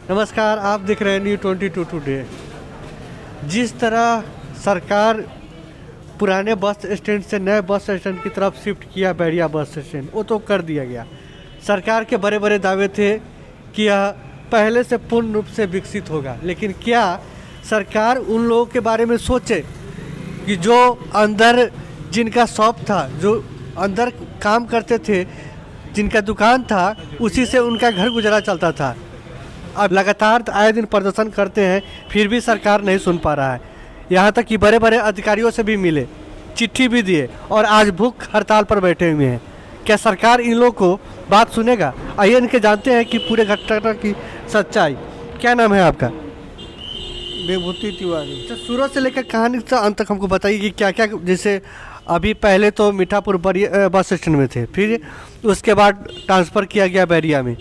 नमस्कार, आप देख रहे हैं न्यू 22 टुडे। जिस तरह सरकार पुराने बस स्टैंड से नए बस स्टैंड की तरफ शिफ्ट किया बैरिया बस स्टैंड, वो तो कर दिया गया। सरकार के बड़े बड़े दावे थे कि यह पहले से पूर्ण रूप से विकसित होगा, लेकिन क्या सरकार उन लोगों के बारे में सोचे कि जो अंदर जिनका शॉप था, जो अंदर काम करते थे, जिनका दुकान था, उसी से उनका घर गुजारा चलता था। अब लगातार आए दिन प्रदर्शन करते हैं, फिर भी सरकार नहीं सुन पा रहा है। यहाँ तक कि बड़े बड़े अधिकारियों से भी मिले, चिट्ठी भी दिए और आज भूख हड़ताल पर बैठे हुए हैं। क्या सरकार इन लोगों को बात सुनेगा? आइए इनके जानते हैं कि पूरे घटना की सच्चाई। क्या नाम है आपका? विभूति तिवारी। तो शुरू से लेकर कहानी से अंत तक हमको बताइए कि क्या क्या, जैसे अभी पहले तो मीठापुर बस स्टैंड में थे, फिर उसके बाद ट्रांसफ़र किया गया बैरिया में,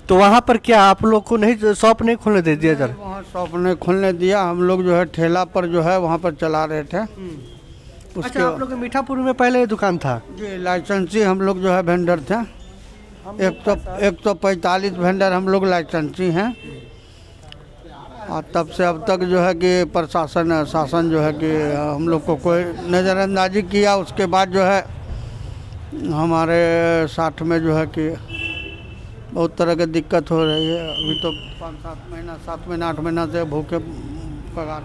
तो वहाँ पर क्या आप लोग को नहीं शॉप नहीं खोलने दे दिया? जरा वहाँ शॉप नहीं खोलने दिया। हम लोग जो है ठेला पर जो है वहाँ पर चला रहे थे। अच्छा, आप लोग मीठापुर में पहले दुकान था? जी, लाइसेंसी हम लोग जो है वेंडर थे। 145 वेंडर हम लोग लाइसेंसी हैं। और तब से अब तक जो है कि प्रशासन शासन जो है कि हम लोग को कोई नज़रअंदाजी किया। उसके बाद जो है हमारे साथ में जो है कि बहुत तरह की दिक्कत हो रही है। अभी तो 7 महीना 8 महीना से भूखे पगार।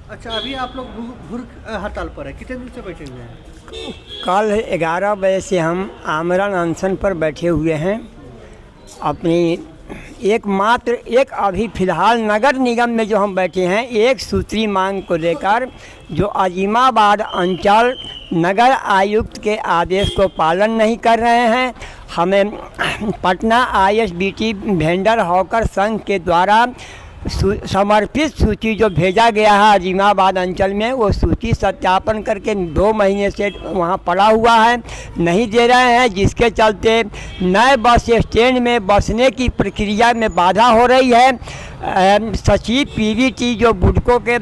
अच्छा, अभी आप लोग भूख हड़ताल पर है, कितने दिन से बैठे हुए हैं? कल 11 बजे से हम आमरण अनशन पर बैठे हुए हैं। अपनी एकमात्र एक अभी फ़िलहाल नगर निगम में जो हम बैठे हैं, एक सूत्री मांग को लेकर, जो अजीमाबाद अंचल नगर आयुक्त के आदेश को पालन नहीं कर रहे हैं। हमें पटना ISBT वेंडर हॉकर संघ के द्वारा समर्पित सूची जो भेजा गया है अजीमाबाद अंचल में, वो सूची सत्यापन करके 2 महीने से वहाँ पड़ा हुआ है, नहीं दे रहे हैं, जिसके चलते नए बस स्टैंड में बसने की प्रक्रिया में बाधा हो रही है। सचिव PVT जो बुडको के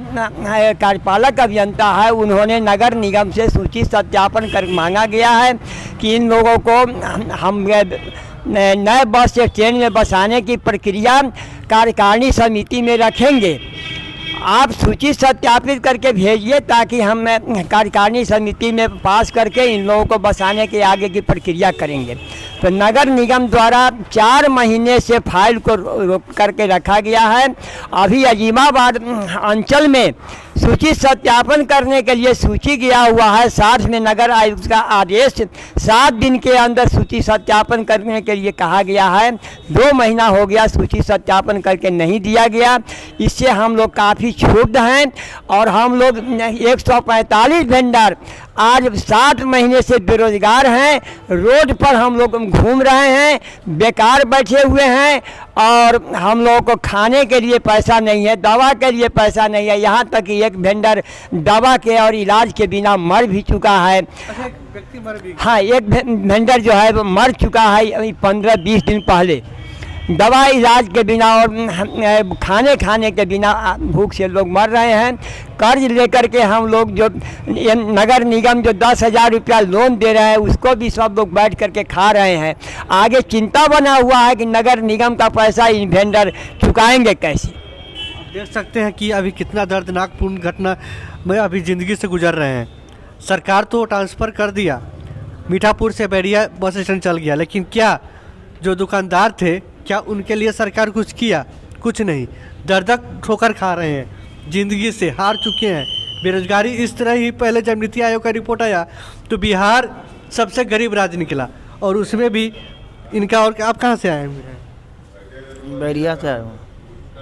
कार्यपालक अभियंता है, उन्होंने नगर निगम से सूची सत्यापन कर मांगा गया है कि इन लोगों को हम नए बस स्टैंड में बसाने की प्रक्रिया कार्यकारिणी समिति में रखेंगे। आप सूची सत्यापित करके भेजिए ताकि हम कार्यकारिणी समिति में पास करके इन लोगों को बसाने के आगे की प्रक्रिया करेंगे। तो नगर निगम द्वारा 4 महीने से फाइल को रोक करके रखा गया है। अभी अजीमाबाद अंचल में सूची सत्यापन करने के लिए सूची गया हुआ है, साथ में नगर आयुक्त का आदेश 7 दिन के अंदर सूची सत्यापन करने के लिए कहा गया है। 2 महीना हो गया सूची सत्यापन करके नहीं दिया गया। इससे हम लोग काफ़ी क्षुब्ध हैं और हम लोग 145 वेंडर आज 7 महीने से बेरोजगार हैं। रोड पर हम लोग घूम रहे हैं, बेकार बैठे हुए हैं और हम लोगों को खाने के लिए पैसा नहीं है, दवा के लिए पैसा नहीं है। यहाँ तक कि एक वेंडर दवा के और इलाज के बिना मर भी चुका है। अच्छा, एक व्यक्ति मर भी? हाँ, एक वेंडर जो है वो मर चुका है 15-20 दिन पहले। दवा इलाज के बिना और खाने के बिना भूख से लोग मर रहे हैं। कर्ज लेकर के हम लोग जो नगर निगम जो 10,000 रुपया लोन दे रहे हैं, उसको भी सब लोग बैठ करके खा रहे हैं। आगे चिंता बना हुआ है कि नगर निगम का पैसा इन वेंडर चुकाएंगे कैसे। देख सकते हैं कि अभी कितना दर्दनाक पूर्ण घटना में अभी ज़िंदगी से गुजर रहे हैं। सरकार तो ट्रांसफ़र कर दिया, मीठापुर से बैरिया बस स्टैंड चल गया, लेकिन क्या जो दुकानदार थे, क्या उनके लिए सरकार कुछ किया? कुछ नहीं। दर्द ठोकर खा रहे हैं, ज़िंदगी से हार चुके हैं। बेरोजगारी इस तरह ही, पहले जब नीति आयोग का रिपोर्ट आया तो बिहार सबसे गरीब राज्य निकला, और उसमें भी इनका। और आप कहाँ से आए हुए हैं? बैरिया से आए हूँ।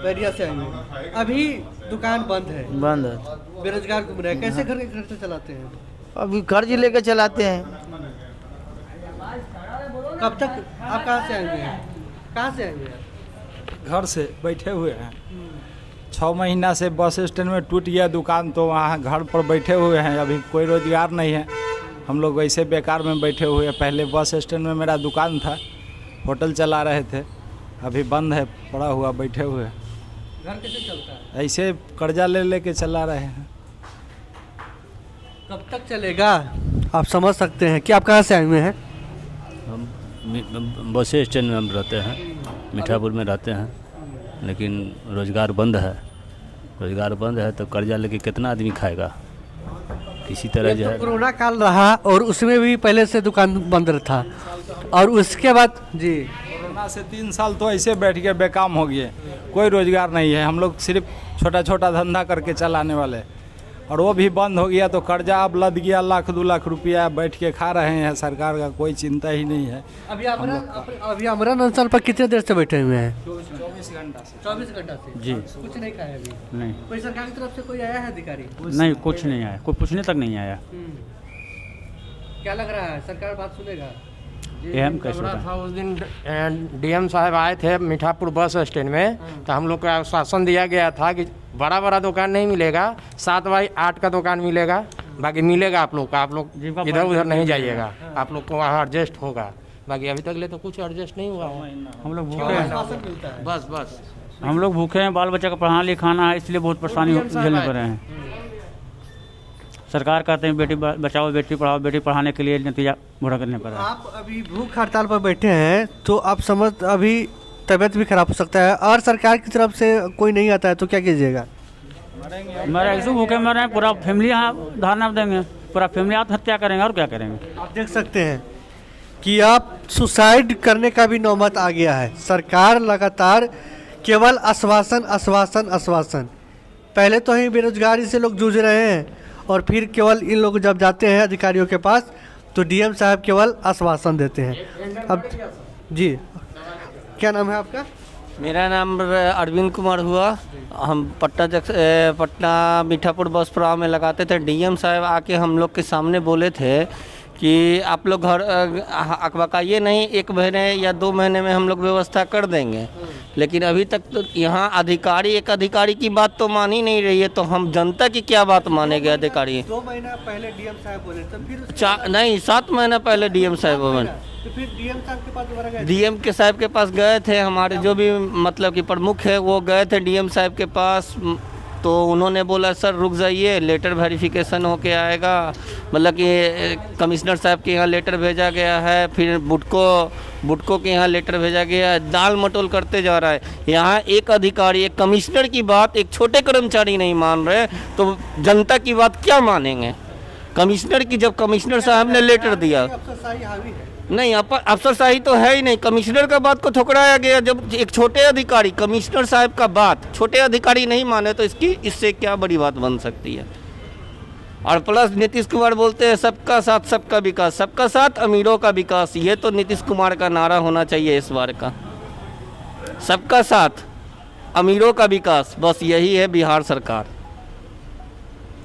बैरिया से आए हैं। अभी दुकान बंद है, बंद है। बेरोजगार घूम रहे हैं, कैसे घर के खर्चे चलाते हैं? अभी कर्ज लेके चलाते हैं। कब तक? आप कहाँ से आए हुए हैं? कहाँ से आए हुए हैं? घर से बैठे हुए हैं। 6 महीना से बस स्टैंड में टूट गया दुकान, तो वहाँ घर पर बैठे हुए हैं। अभी कोई रोजगार नहीं है, हम लोग वैसे बेकार में बैठे हुए हैं। पहले बस स्टैंड में मेरा दुकान था, होटल चला रहे थे, अभी बंद है, पड़ा हुआ बैठे हुए हैं। घर कैसे चलता है? ऐसे कर्जा ले के चला रहे हैं। कब तक चलेगा? आप समझ सकते हैं कि आप कहाँ से आए हुए हैं? हम बस स्टैंड में हम रहते हैं। मीठापुर में रहते हैं, लेकिन रोज़गार बंद है। रोज़गार बंद है तो कर्जा लेके कितना आदमी खाएगा। इसी तरह जो है कोरोना काल रहा और उसमें भी पहले से दुकान बंद था, और उसके बाद जी कोरोना से 3 साल तो ऐसे बैठ के बेकाम हो गए, कोई रोज़गार नहीं है। हम लोग सिर्फ छोटा छोटा धंधा करके चलाने वाले, और वो भी बंद हो गया तो कर्जा अब लद गया, 1-2 लाख रुपया बैठ के खा रहे हैं। सरकार का कोई चिंता ही नहीं है। अभी आमरण अनशन पर कितने देर से बैठे हुए हैं? 24 घंटा से। 24 घंटा से जी। कुछ नहीं खाया अभी? नहीं कोई सरकार की तरफ से कोई आया है अधिकारी? नहीं, कुछ नहीं आया, कोई पूछने तक नहीं आया। क्या लग रहा है सरकार बात सुनेगा? ये हम कैसे रहा बताएं? था उस दिन डीएम साहब आए थे मीठापुर बस स्टैंड में, तो हम लोग को आश्वासन दिया गया था कि बड़ा बड़ा दुकान नहीं मिलेगा, 7x8 का दुकान मिलेगा, बाकी मिलेगा आप लोग का, आप लोग इधर उधर नहीं जाइएगा, आप लोग को वहाँ एडजस्ट होगा। बाकी अभी तक ले तो कुछ एडजस्ट नहीं हुआ है। हम लोग भूखे हैं, बस हम लोग भूखे हैं, बाल बच्चा का पढ़ाना लिखाना है, इसलिए बहुत परेशानी झेलने पड़ रहे हैं। सरकार कहते हैं बेटी बचाओ बेटी पढ़ाओ, बेटी पढ़ाने के लिए नतीजा बुरा करने पड़ रहा है। आप अभी भूख हड़ताल पर बैठे हैं तो आप समझ अभी तबीयत भी खराब हो सकता है, और सरकार की तरफ से कोई नहीं आता है तो क्या कीजिएगा? मरे ऐसे भूखे मर रहे हैं, पूरा फैमिली यहाँ धरना देंगे, पूरा फैमिली आत्महत्या करेंगे, और क्या करेंगे? आप देख सकते हैं कि आप सुसाइड करने का भी नौबत आ गया है। सरकार लगातार केवल आश्वासन आश्वासन आश्वासन, पहले तो ही बेरोजगारी से लोग जूझ रहे हैं, और फिर केवल इन लोग जब जाते हैं अधिकारियों के पास तो डीएम साहब केवल आश्वासन देते हैं। अब जी, क्या नाम है आपका? मेरा नाम अरविंद कुमार हुआ। हम पटना मीठापुर बस प्रवाह में लगाते थे। डीएम साहब आके हम लोग के सामने बोले थे कि आप लोग घर अकबकाइए नहीं, 1 महीने या 2 महीने में हम लोग व्यवस्था कर देंगे। लेकिन अभी तक तो यहाँ एक अधिकारी की बात तो मान ही नहीं रही है, तो हम जनता की क्या बात मानेंगे? अधिकारी 2 महीना पहले डीएम साहब बोले तो फिर नहीं 7 महीना पहले डीएम साहब बोले, तो फिर डीएम साहब के पास दोबारा गए? डीएम के साहब के पास गए थे, हमारे जो भी मतलब कि प्रमुख है वो गए थे डीएम साहब के पास, तो उन्होंने बोला सर रुक जाइए, लेटर वेरिफिकेशन होके आएगा। मतलब कि कमिश्नर साहब के यहाँ लेटर भेजा गया है, फिर बुटको के यहाँ लेटर भेजा गया है, दाल मटोल करते जा रहा है। यहाँ एक अधिकारी, एक कमिश्नर की बात एक छोटे कर्मचारी नहीं मान रहे, तो जनता की बात क्या मानेंगे? कमिश्नर की, जब कमिश्नर साहब ने लेटर दिया, अफसरशाही हावी है। नहीं अफसरशाही तो है ही नहीं, कमिश्नर का बात को ठुकराया गया। जब एक छोटे अधिकारी कमिश्नर साहब का बात छोटे अधिकारी नहीं माने तो इससे क्या बड़ी बात बन सकती है? और प्लस नीतीश कुमार बोलते हैं सबका साथ सबका विकास, सबका साथ अमीरों का विकास। ये तो नीतीश कुमार का नारा होना चाहिए इस बार का, सबका साथ अमीरों का विकास। बस यही है बिहार सरकार,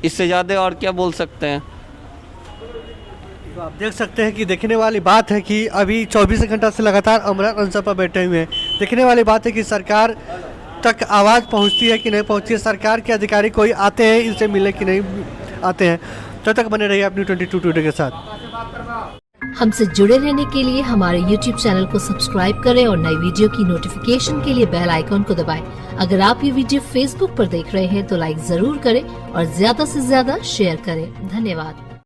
इससे ज़्यादा और क्या बोल सकते हैं? तो आप देख सकते हैं कि देखने वाली बात है कि अभी 24 घंटा से लगातार आमरण अनशन पर बैठे हुए हैं। देखने वाली बात है कि सरकार तक आवाज़ पहुंचती है कि नहीं पहुंचती है, सरकार के अधिकारी कोई आते हैं इनसे मिलने कि नहीं आते हैं। तब तक बने रहिए अपनी 22 टुडे के साथ। हमसे जुड़े रहने के लिए हमारे YouTube चैनल को सब्सक्राइब करें और नई वीडियो की नोटिफिकेशन के लिए बेल आइकॉन को दबाएं। अगर आप ये वीडियो Facebook पर देख रहे हैं तो लाइक जरूर करें और ज्यादा से ज्यादा शेयर करें। धन्यवाद।